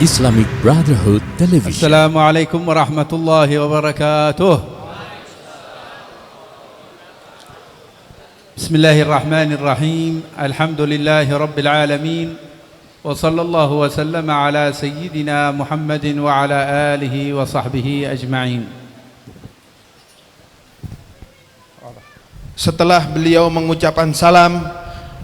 Islamic Brotherhood Television. Assalamualaikum warahmatullahi wabarakatuh. Bismillahirrahmanirrahim. Alhamdulillahi rabbil alamin. Wa sallallahu wa sallama ala sayyidina Muhammadin wa ala alihi wa sahbihi ajma'in. Setelah beliau mengucapkan salam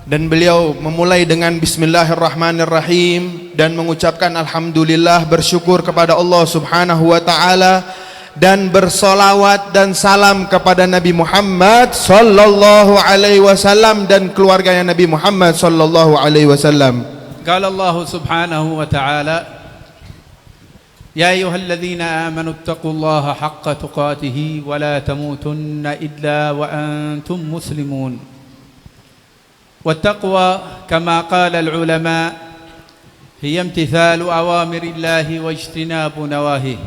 dan beliau memulai dengan bismillahirrahmanirrahim dan mengucapkan alhamdulillah, bersyukur kepada Allah Subhanahu wa taala dan bersolawat dan salam kepada Nabi Muhammad sallallahu alaihi wasallam dan keluarganya Nabi Muhammad sallallahu alaihi wasallam. Qala Allah Subhanahu wa taala, Ya ayyuhalladzina amanu ittaqullaha haqqa tuqatih wa la tamutunna illa wa antum muslimun. والتقوى كما قال العلماء هي امتثال أوامر الله واجتناب نواهيه.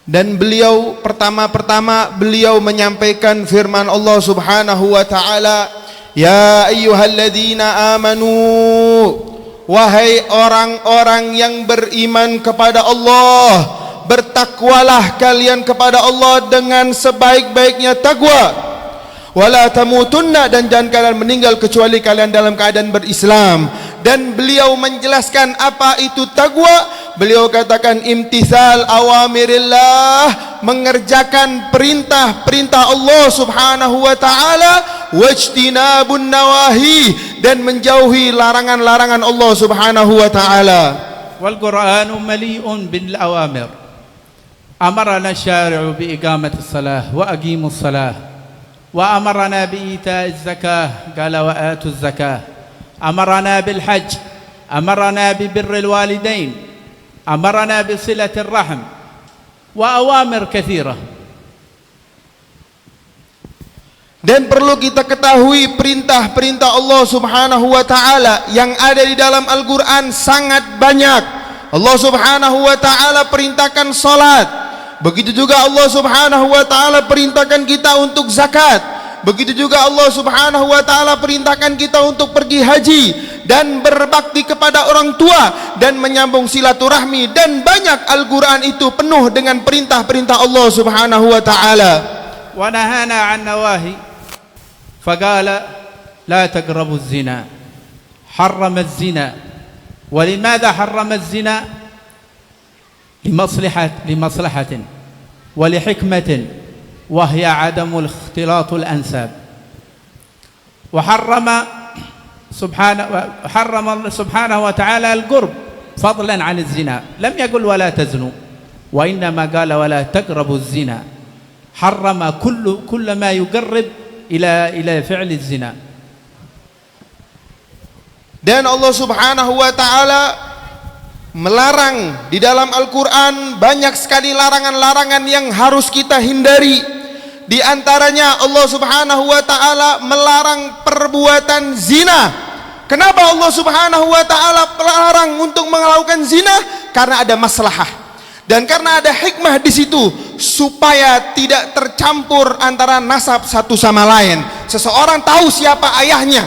Dan beliau pertama-tama beliau menyampaikan firman Allah Subhanahu wa taala, Ya ayyuhalladzina amanu, wahai orang-orang yang beriman kepada Allah, bertakwalah kalian kepada Allah dengan sebaik-baiknya takwa. Wala tamutunna, dan jangan kalian meninggal kecuali kalian dalam keadaan berislam. Dan beliau menjelaskan apa itu takwa. Beliau katakan imtithal awamirillah, mengerjakan perintah-perintah Allah Subhanahu wa taala, wajtinabun nawahi, dan menjauhi larangan-larangan Allah Subhanahu wa taala. Wal Qur'anu mali'un bil awamir. Amarna syari'u bi iqamati shalah wa aqimus salah. وأمرنا بإيتاء الزكاة قال وآتوا الزكاة. أمرنا بالحج، أمرنا ببر الوالدين، أمرنا بصلة الرحم، وأوامر كثيرة. Dan perlu kita ketahui perintah-perintah Allah Subhanahu wa taala yang ada di dalam Al-Qur'an sangat banyak. Allah Subhanahu wa taala perintahkan salat. Begitu juga Allah Subhanahu wa taala perintahkan kita untuk zakat. Begitu juga Allah Subhanahu wa taala perintahkan kita untuk pergi haji dan berbakti kepada orang tua dan menyambung silaturahmi, dan banyak Al-Qur'an itu penuh dengan perintah-perintah Allah Subhanahu wa taala. Wa nahana 'an nawahi faqala la taqrabu az-zina. Harrama az-zina. Wa limadha harrama az-zina? لمصلحة ولحكمة وهي عدم الاختلاط الأنساب. وحرم سبحانه وتعالى القرب فضلا عن الزنا. لم يقل ولا تزنوا، وإنما قال ولا تقربوا الزنا. حرم كل ما يقرب إلى فعل الزنا. Dan Allah Subhanahu wa taala melarang di dalam Al-Quran banyak sekali larangan-larangan yang harus kita hindari. Di antaranya Allah Subhanahu wa taala melarang perbuatan zina. Kenapa Allah Subhanahu wa taala melarang untuk melakukan zina? Karena ada maslahah dan karena ada hikmah di situ, supaya tidak tercampur antara nasab satu sama lain. Seseorang tahu siapa ayahnya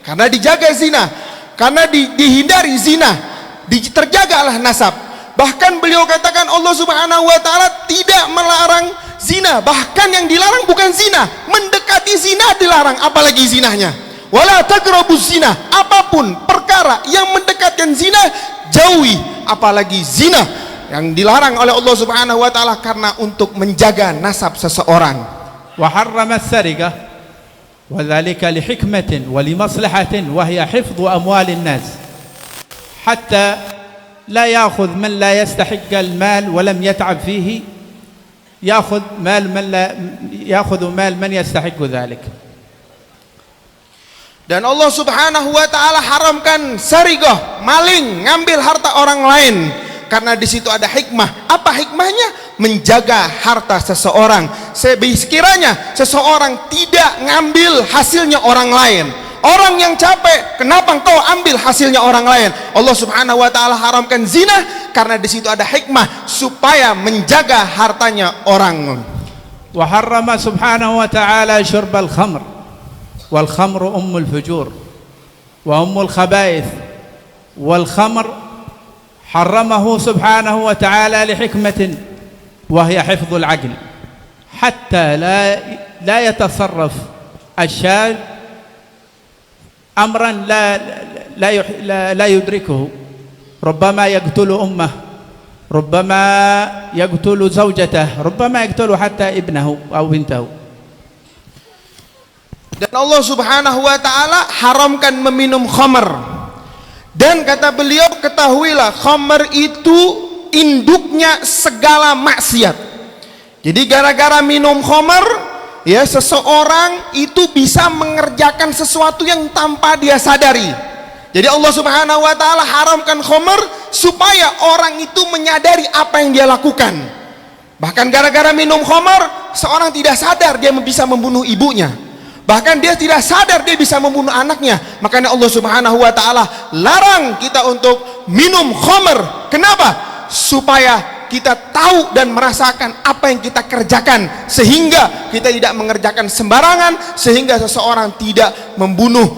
karena dijaga zina, karena dihindari zina, terjagalah nasab. Bahkan beliau katakan Allah Subhanahu wa taala tidak melarang zina, bahkan yang dilarang bukan zina, mendekati zina dilarang, apalagi zinahnya. Wala taqrabuz zina, apapun perkara yang mendekatkan zina jauhi, apalagi zina yang dilarang oleh Allah Subhanahu wa taala karena untuk menjaga nasab seseorang. Wa harrama as-sariqah wa dzalika li hikmatin wa li maslahatin wa hiya hifdhu amwalin nas. حتى لا يأخذ من لا يستحق المال ولم يتعب فيه، يأخذ مال من يستحق ذلك. Dan Allah Subhanahu wa taala haramkan sarigah, maling, ngambil harta orang lain, karena di situ ada hikmah. Apa hikmahnya? Menjaga harta seseorang. Sekiranya seseorang tidak ngambil hasilnya orang lain, orang yang capek, kenapa engkau ambil hasilnya orang lain? Allah Subhanahu wa taala haramkan zina karena di situ ada hikmah supaya menjaga hartanya orang. Wa harrama subhanahu wa ta'ala syurbal khamr wal khamru ummul fujur wa ummul khaba'ith والخمر حرمه سبحانه وتعالى لحكمة وهي حفظ العقل حتى لا يتصرف الشاذ أمرا لا يدركه، ربما يقتل أمه، ربما يقتل زوجته، ربما يقتل حتى ابنه أو بنته. Dan Allah subhanahu wa ta'ala haramkan meminum khamar. Dan kata beliau, ketahuilah khamar itu induknya segala maksiat. Jadi gara-gara minum khamar, ya, seseorang itu bisa mengerjakan sesuatu yang tanpa dia sadari. Jadi Allah subhanahu wa ta'ala haramkan khamar supaya orang itu menyadari apa yang dia lakukan. Bahkan gara-gara minum khamar, seorang tidak sadar dia bisa membunuh ibunya. Bahkan dia tidak sadar dia bisa membunuh anaknya. Makanya Allah subhanahu wa ta'ala larang kita untuk minum khamar. Kenapa? Supaya kita tahu dan merasakan apa yang kita kerjakan, sehingga kita tidak mengerjakan sembarangan, sehingga seseorang tidak membunuh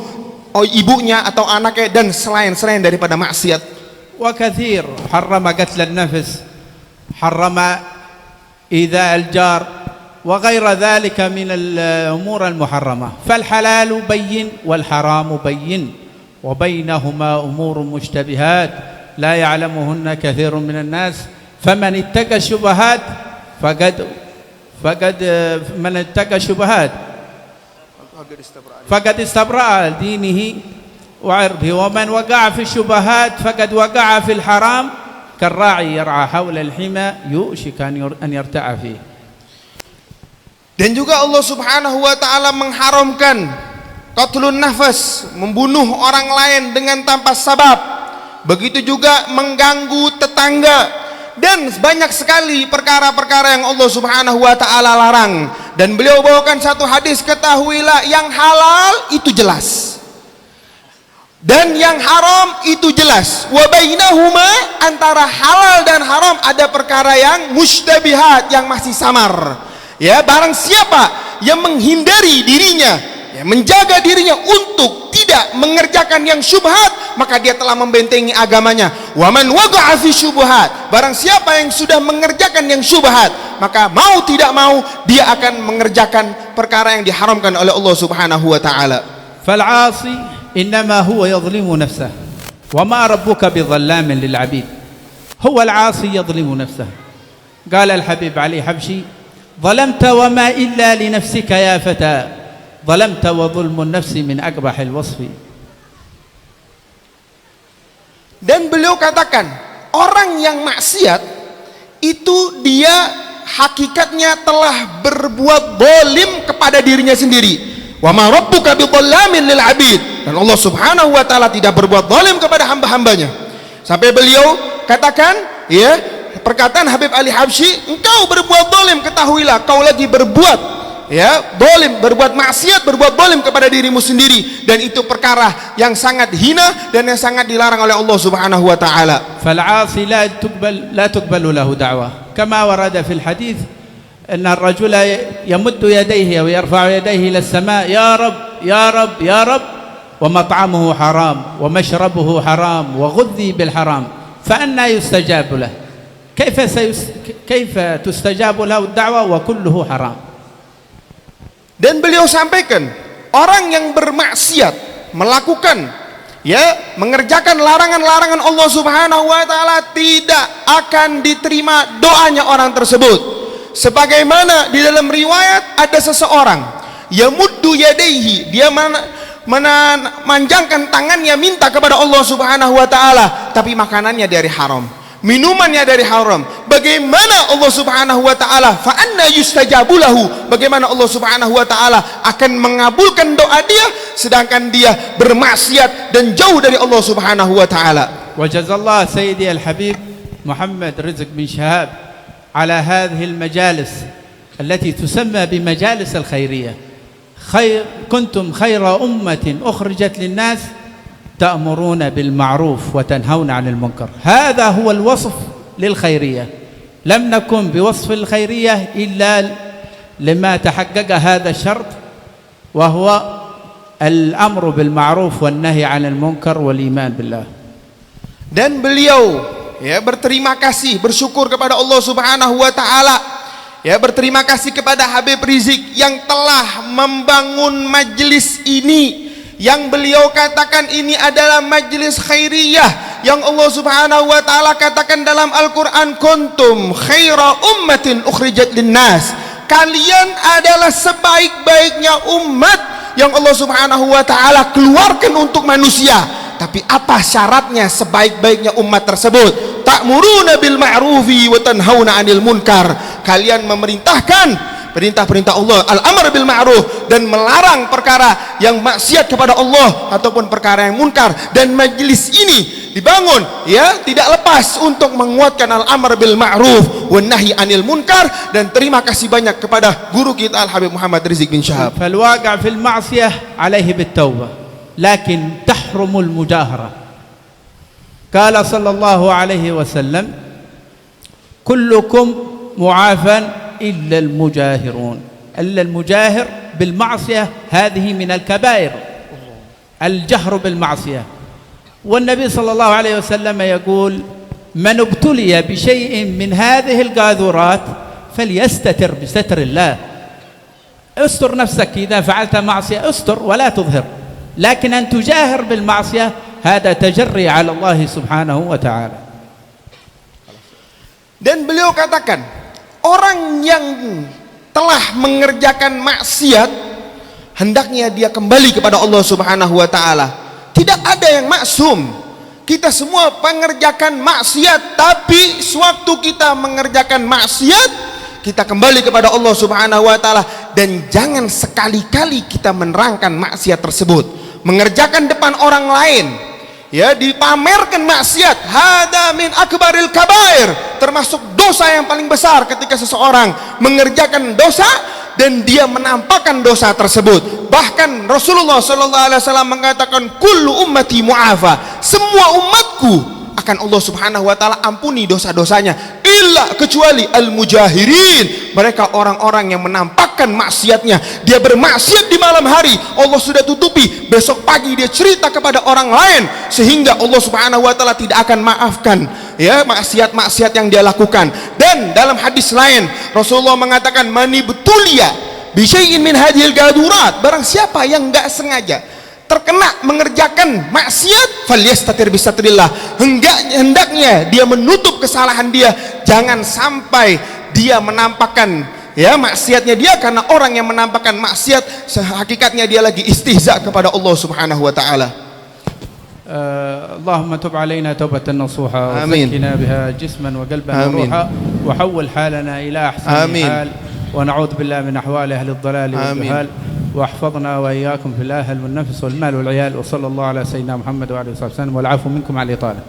ibunya atau anaknya dan selain daripada maksiat. Wa kathir harrama qatl an-nafs, harrama idza al-jar wa ghayra dhalika min al-umur al-muharramah. Fal-halal bayyin wal-haram bayyin wa bainahuma umur mushtabihat la ya'lamuhunna kathirun min an-nas. فمن اتقى الشبهات من اتقى الشبهات فقد استبرأ دينه وعرضه، ومن وقع في الشبهات فقد وقع في الحرام كالراعي يرعى حول الحمى يوشك أن يرتع فيه. Dan juga Allah subhanahu wa ta'ala mengharamkan qatlun nafas, membunuh orang lain dengan tanpa sebab. Begitu juga mengganggu tetangga. Dan banyak sekali perkara-perkara yang Allah subhanahu wa ta'ala larang. Dan beliau bawakan satu hadis, ketahuilah yang halal itu jelas dan yang haram itu jelas. Wa bainahuma, antara halal dan haram ada perkara yang mustabihat, yang masih samar. Ya, barang siapa yang menghindari dirinya, ya, menjaga dirinya untuk tidak mengerjakan yang syubhat, maka dia telah membentengi agamanya. Wa man waqa'a fi syubhat, barang siapa yang sudah mengerjakan yang syubhat, maka mau tidak mau dia akan mengerjakan perkara yang diharamkan oleh Allah subhanahu wa ta'ala. Fal 'asi innama huwa yadhlimu nafsahu wa ma rabbuka bidhallamin lil 'abid. Huwa al-'asi yadhlimu nafsahu. Qala al-habib Ali Habshi, ظلمت وما إلا لنفسك يا فتى ظلمت وظلم النفس من أقبح الوصف. Dan beliau katakan, orang yang maksiat itu dia hakikatnya telah berbuat zalim kepada dirinya sendiri. Wa ma rabbuka bidhallamin lil 'abid. Dan Allah subhanahu wa ta'ala tidak berbuat zalim kepada hamba-hambanya. Sampai beliau katakan, ya, perkataan Habib Ali Habsyi, engkau berbuat zalim, ketahuilah kau lagi berbuat, ya, zalim, berbuat maksiat, berbuat zalim kepada dirimu sendiri, dan itu perkara yang sangat hina dan yang sangat dilarang oleh Allah subhanahu wa ta'ala. فالعاصي لا تقبل له دعوة كما ورد في الحديث أن الرجل يمد يديه ويرفع يديه إلى السماء يا رب يا رب يا رب ومطعمه حرام ومشربه حرام وغذي بالحرام فأنى يستجاب له. كيف تستجاب له الدعوة وكله حرام. Dan beliau sampaikan, orang yang bermaksiat, melakukan, ya, mengerjakan larangan-larangan Allah subhanahu wa ta'ala, tidak akan diterima doanya orang tersebut. Sebagaimana di dalam riwayat ada seseorang yamuddu yadaihi, dia memanjangkan tangannya minta kepada Allah subhanahu wa ta'ala, tapi makanannya dari haram, minumannya dari haram. Bagaimana Allah subhanahu wa ta'ala, fa anna yustajabu lahu, bagaimana Allah subhanahu wa ta'ala akan mengabulkan doa dia sedangkan dia bermaksiat dan jauh dari Allah subhanahu wa ta'ala. Wa jazallahu sayyidi al-habib Muhammad Rizq bin Shahab ala hadhihi al-majalis التي تسمى بمجالس الخيرية. كنتم خير أمة أخرجت للناس تأمرون بالمعروف وتنهون عن المنكر. هذا هو الوصف للخيرية. لم نكن بوصف الخيرية إلا لما تحقق هذا الشرط، وهو الأمر بالمعروف والنهي عن المنكر والإيمان بالله. Dan beliau ya berterima kasih, bersyukur kepada Allah Subhanahu wa taala. Ya, berterima kasih kepada Habib Rizik yang telah membangun majlis ini, yang beliau katakan ini adalah majlis khairiyah, yang Allah Subhanahu wa taala katakan dalam Al-Qur'an, kuntum khaira ummatin ukhrijat linnas. Kalian adalah sebaik-baiknya umat yang Allah Subhanahu wa taala keluarkan untuk manusia. Tapi apa syaratnya sebaik-baiknya umat tersebut? Ta'muruna bil ma'rufi wa tanhauna 'anil munkar. Kalian memerintahkan perintah-perintah Allah, al-amr bil ma'ruf, dan melarang perkara yang maksiat kepada Allah ataupun perkara yang munkar. Dan majlis ini dibangun ya tidak lepas untuk menguatkan al-amr bil ma'ruf wan nahi 'anil munkar. Dan terima kasih banyak kepada guru kita Al-Habib Muhammad Rizik bin Syahab. Fal waqi' fil ma'siyah 'alaihi bit taubah لكن تحرم المجاهرة. قال صلى الله عليه وسلم كلكم معافى إلا المجاهرون. إلا المجاهر بالمعصية هذه من الكبائر، الجهر بالمعصية. والنبي صلى الله عليه وسلم يقول من ابتلي بشيء من هذه القاذورات فليستتر بستر الله. استر نفسك إذا فعلت معصية، استر ولا تظهر، لكن أن تجاهر بالمعصية هذا تجري على الله سبحانه وتعالى. Dan beliau katakan, orang yang telah mengerjakan maksiat hendaknya dia kembali kepada Allah Subhanahu wa taala. Tidak ada yang maksum. Kita semua mengerjakan maksiat, tapi sewaktu kita mengerjakan maksiat, kita kembali kepada Allah Subhanahu wa taala. Dan jangan sekali-kali kita menerangkan maksiat tersebut, mengerjakan depan orang lain, ya, dipamerkan maksiat. Hada min akbaril kabair, termasuk dosa yang paling besar ketika seseorang mengerjakan dosa dan dia menampakkan dosa tersebut. Bahkan Rasulullah sallallahu alaihi wasallam mengatakan kullu ummati mu'afa, semua umatku akan Allah Subhanahu wa taala ampuni dosa-dosanya, illa kecuali al-mujahirin, mereka orang-orang yang menampakkan maksiatnya. Dia bermaksiat di malam hari, Allah sudah tutupi, besok pagi dia cerita kepada orang lain, sehingga Allah Subhanahu wa taala tidak akan maafkan ya maksiat-maksiat yang dia lakukan. Dan dalam hadis lain Rasulullah mengatakan manibtuliya bi syai'in min hadhil gadurat, barang siapa yang enggak sengaja terkena mengerjakan maksiat, falyastatir bisatrillah, hendaknya dia menutup kesalahan dia, jangan sampai dia menampakkan ya maksiatnya dia, karena orang yang menampakkan maksiat hakikatnya dia lagi istihza kepada Allah Subhanahu wa taala. اللهم تب علينا توبة نصوحا آمين. وزكنا بها جسما وقلبا وروحا وحول حالنا إلى أحسن حال ونعوذ بالله من أحوال أهل الضلال والجهال واحفظنا وإياكم في الأهل والنفس والمال والعيال وصلى الله على سيدنا محمد وعلى آله وصحبه وسلم والعفو منكم على الإطالة.